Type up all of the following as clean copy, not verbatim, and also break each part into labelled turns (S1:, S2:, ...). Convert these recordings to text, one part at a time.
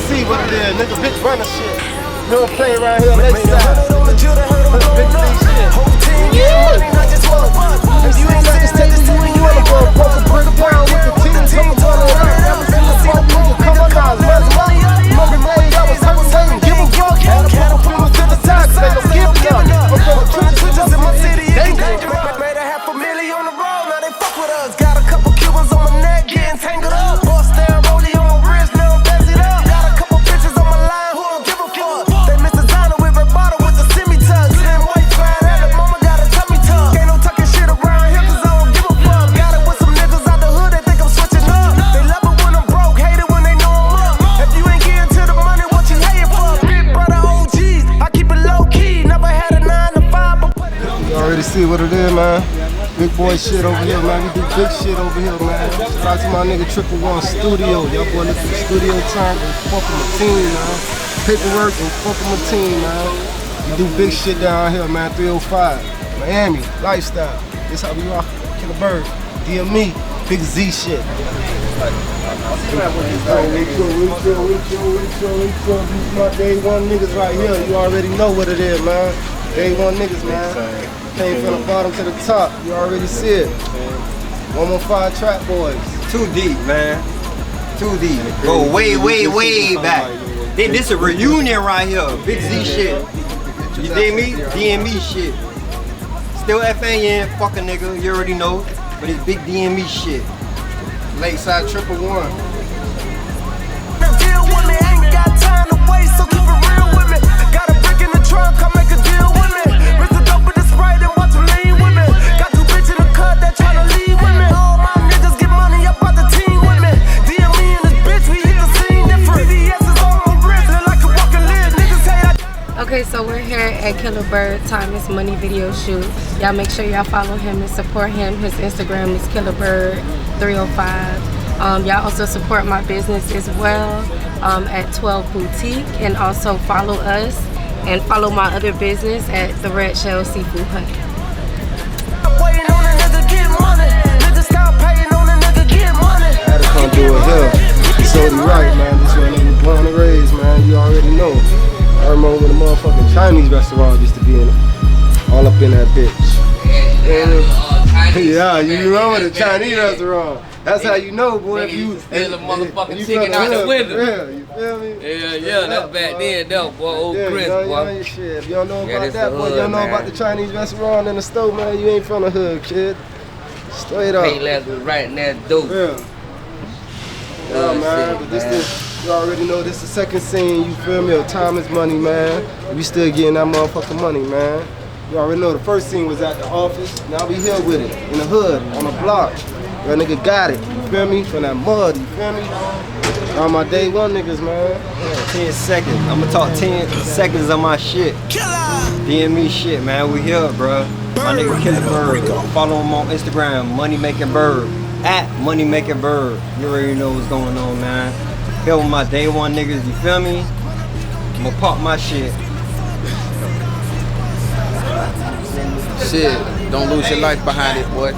S1: see what it is, nigga. Big runner shit. You don't play around here on that side. Big Z shit. Yeah. If you ain't nothing steady, you ain't wanna go. Broke a brick down with the team. Come on, rappers in the park, nigga. Come on now, where's the money? Money made, I was hustling. Give a fuck. Had a couple fingers to the side, they don't give a fuck. I'm going trenches in my city. Dangerous.
S2: Made a $500,000 on the road, now they fuck with us. Got a couple Cubans on my neck, getting tangled up. Bust down, rollie on my wrist, now I'm dancing up. Got a couple bitches on my line who don't give a fuck. They miss designer with red bottle with the semi-tuck. Slim white fine at it, mama got a tummy tuck. Ain't no tucking shit around here cause I don't give a fuck. Got it with some niggas out the hood, they think I'm switching up. They love it when I'm broke, hate it when they know I'm up. If you ain't getting to the money, what you hating for? Big brother OGs, I keep it low key. Never had a 9 to 5, but
S1: you already see what it is, man. Big boy shit over here, man. We do big shit over here, man. Shout out to my nigga Triple One Studio. Y'all boy look for studio time and fuck with my team, man. Paperwork and fuck with my team, man. We do big shit down here, man. 305, Miami, lifestyle. This how we rock. Killer Bird, DME, Big Z shit. These my day one niggas right here. You already know what it is, man. Day one niggas, man. Came from the bottom to the top. You already see it. 115 Trap Boys.
S3: Too deep, man. Too deep. Go way, way, way back. This a reunion right here. Big Z shit. You dig me? DME shit. Still FAN, fuck a nigga. You already know. But it's big DME shit.
S1: Lakeside Triple One.
S2: deal with me, ain't got time to waste, so keep it real with me. Got a brick in the trunk, come make a deal with me. Mix the dope with the Sprite and watch them lean with me. Got two bitches in the cut that tryna leave with me. All my niggas get money up out the team with me. DME and this bitch, we hit the scene different. VVS is on my wrist, look like a walking lid. Niggas say that.
S4: Okay, so we're here at Killer Bird Time is Money video shoot. Y'all make sure y'all follow him and support him. His Instagram is KillerBird305. Y'all also support my business as well at 12 Boutique, and also follow us and follow my other business at the Red Shell Seafood Hut.
S2: Waiting on a nigga get money. Niggas stop paying on a nigga get money.
S1: Had to come do it here. It's only right, man. This one ain't born and raised, man. You already know. I remember when the motherfucking Chinese restaurant used to be in all up in that bitch. Yeah, you remember the Chinese restaurant. That's how you know, boy. If you
S5: steal a motherfucking chicken out the window.
S1: Yeah, you feel me?
S5: Yeah, that's back then, though, boy. Old Chris, boy.
S1: Shit. If you don't know about that, boy, you don't know about the Chinese restaurant in the store, man. You ain't from the hood, kid. Straight up.
S5: Payless was right in that dope.
S1: Yeah, man. But this, you already know this is the second scene, you feel me? Time is money, man. We still getting that motherfucking money, man. You already know the first scene was at the office. Now we here with it, in the hood, on the block. That nigga got it, you feel me? From that mud, you feel me? All my day one niggas, man.
S3: 10 seconds. I'ma talk 10 seconds of my shit. DME shit, man. We here, bro. My nigga Killer Bird. Follow him on Instagram, Money Making Bird. At Money Making Bird. You already know what's going on, man. Here with my day one niggas, you feel me? I'ma pop my shit.
S6: Shit, don't lose your life behind it, boy.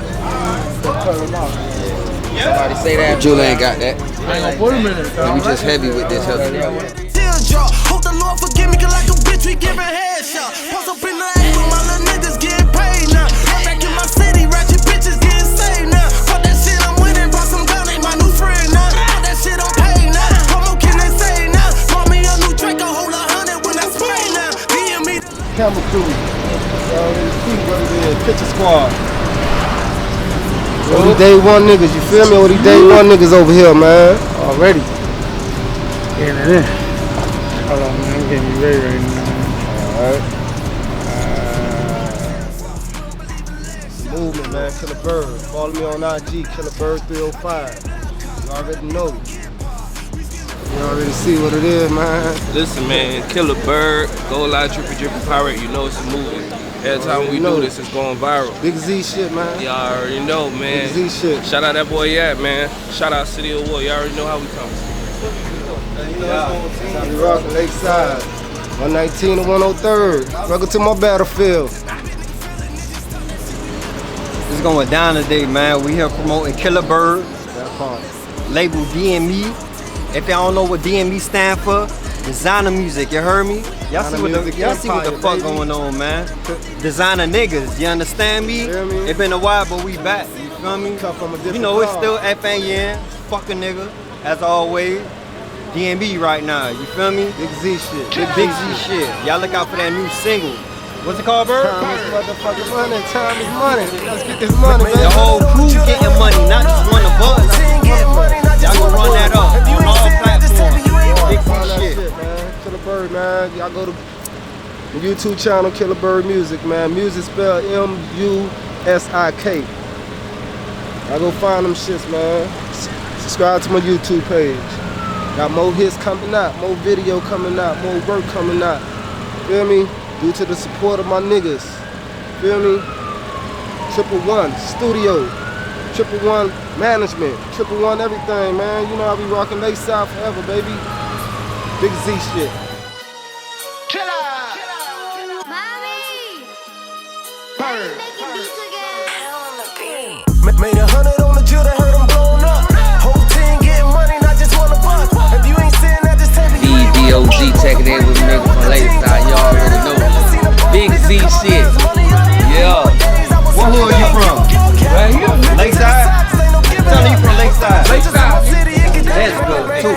S6: Somebody say that. Julie ain't got that.
S7: I ain't gonna put him in it.
S6: We just heavy with this other.
S2: Teardrop, hope the Lord forgive me, cause like a bitch we giving headshots. Post up in the act with my little niggas getting paid now. Right back in my city, ratchet bitches getting saved now. Fuck that shit, I'm winning, bought some gun, ain't my new friend now. Fuck that shit, I'm paid now. What more can they say now? Bought me a new drink, I hold 100 when I spray now. DME.
S1: Camera crew. Picture Squad. Only day one niggas, you feel me? Only day one niggas over here, man. Already.
S7: Getting it in. Hold on, man. I'm getting you ready right now.
S1: Movement, man. Killer Bird. Follow me on IG, KillerBird305. You already know. You already see what it is, man.
S8: Listen, man. Killer Bird, Gold Line Trippy Drippy Pirate. You know it's a movie. Every time we do this, it's going viral.
S1: Big Z shit, man.
S8: Y'all already know, man.
S1: Big Z shit.
S8: Shout out that boy Yat, man. Shout out City of War. Y'all already know how we come.
S1: Yeah. We rockin' Lakeside. 119 to 103rd. Welcome to my battlefield.
S3: It's going down today, man. We here promoting Killer Bird. Label DME. If y'all don't know what DME stand for, designer music, you heard me? Y'all see what the fuck going on, man. Designer niggas, you understand me? It been a while, but we back, you feel me? You know, it's still FAN, fuck a nigga, as always. DMB right now, you feel me?
S1: Big Z shit.
S3: Big Z shit. Y'all look out for that new single. What's it called, Bird?
S1: Time is motherfucking money. Time is money. Let's get this money, baby.
S3: The whole crew getting money, not just one of us. Y'all gonna run that up on all platforms. Big Z shit,
S1: man. Killer Bird, man. Y'all go to the YouTube channel, Killer Bird Music, man. Music spelled M-U-S-I-K. Y'all go find them shits, man. Subscribe to my YouTube page. Got more hits coming out, more video coming out, more work coming out. Feel me? Due to the support of my niggas. Feel me? 111 Studio. 111 Management. 111 everything, man. You know I be rocking Lakeside forever, baby. Big Z shit.
S2: Made 100 on the drill that heard them blown up. Whole team getting money, not just one of us. If you ain't saying that, just tell me you ain't
S5: DOG checking in with nigga from Lakeside, y'all already know. Big Z shit. Yeah.
S3: What hood are you from?
S5: Right here.
S3: Lakeside? Tell me you from Lakeside.
S5: Lakeside.
S3: That's good, too.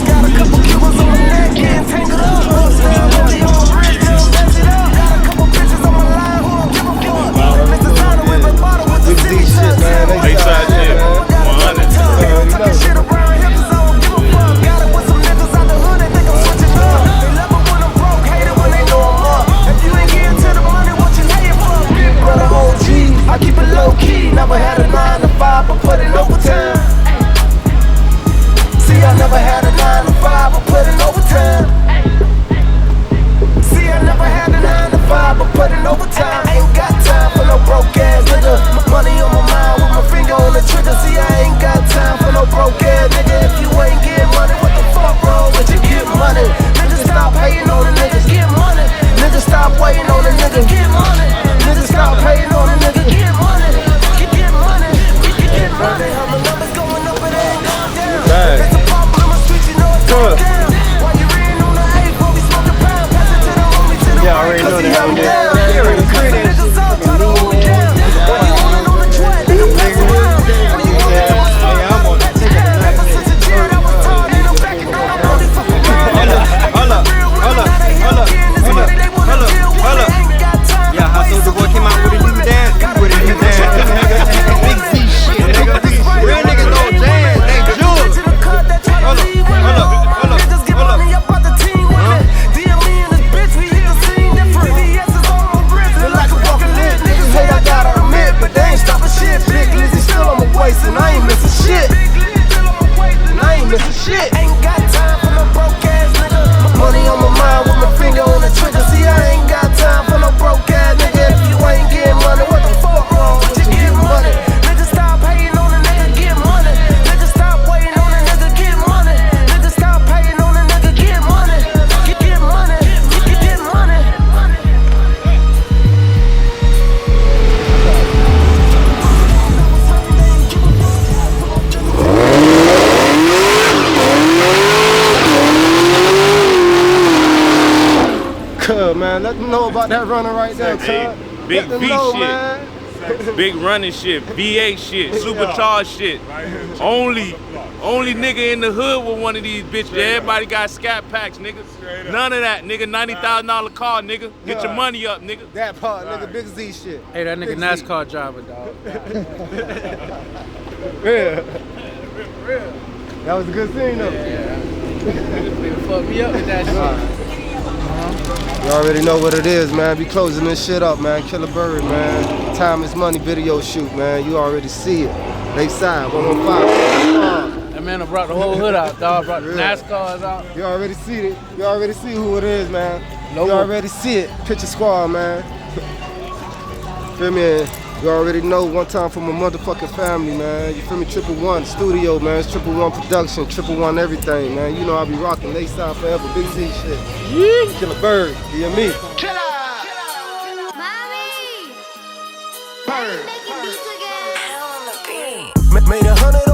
S2: Got a couple Cubans on my neck, getting tangled up. Really on my wrist, just mess it up. Got a couple bitches on my line who don't give a fuck. Mr. Designer with my bottle with the city shit, man.
S9: Lakeside shit, 100.
S2: Shit around here 'cause I don't give a fuck. Got it with some niggas out the hood, they think I'm switching up. They love it when I'm broke, hate it when they know I'm up. If you ain't getting to the money, what you hating for? Big brother OG, I keep it low key. Never had a 9 to 5, but put in overtime. See, I never had a 9 to 5, but put in overtime. See, I never had a 9 to 5, but put in overtime. Ain't got time for no broke ass nigga. Money on my mind with my finger on the trigger. See, I ain't got time for no broke ass nigga. If you ain't getting money, what the fuck wrong with you? Get money. Niggas stop hating on the niggas. Get money. Niggas stop waiting on the nigga. Get money. Niggas stop hating on the nigga. Get money. Get money. Get money. How my numbers going up, it ain't going down. It's a problem in my street, you know it's going down. While you reading on the A, before we smoking pound, pass it to the homie, to the
S3: Yeah, I already know that.
S2: down.
S3: You already see that
S2: Niggas up, try to hold me down. While you running on the track, nigga, pass it around. When you want it to my spot, ever since a kid, I was taught, ain't no backing down. Only fucking around.
S3: Yeah, how Soulja Boy came out with a new dance, with a new dance. Big Z shit, nigga. Real niggas don't dance, they jewels. Hold up.
S1: And I ain't missing shit. Shit.
S2: Ain't got time for no broke ass nigga. Money on my mind with my finger on the trigger. See, I ain't got time for no broke ass nigga. If you ain't getting money, what the fuck wrong with you? Get money. Niggas stop hating on the nigga, get money. Niggas stop waiting on the nigga, get money. Niggas stop hating on the nigga, get money. Get money. Get money.
S1: Cub, man, let them know about that runner right there, cub.
S9: Big
S1: Let them
S9: V
S1: know,
S9: shit.
S1: man.
S9: Big running shit, V8 shit, supercharged shit. Only nigga in the hood with one of these bitches. Everybody got scat packs, nigga. None of that, nigga. $90,000 car, nigga. Get your money up, nigga.
S1: That part, nigga, Big Z shit.
S7: Hey, that nigga
S1: Big Z.
S7: NASCAR driver, dog.
S1: Real. That was a good scene, though.
S7: Nigga fucked me up with that shit.
S1: You already know what it is, man. Be closing this shit up, man. Killer Bird, man. Time is money video shoot, man. You already see it. Lakeside, 115.
S7: That man brought the whole hood out, dog. Brought the NASCARs out.
S1: You already see it. You already see who it is, man.
S7: No
S1: You
S7: more.
S1: already see it. Picture Squad, man. Feel me? You already know, one time for my motherfucking family, man. You feel me? 111 Studio, man. It's 111 Production, 111 everything, man. You know I be rocking Lakeside forever. Big Z shit. Killer Bird, DME.
S2: Made 100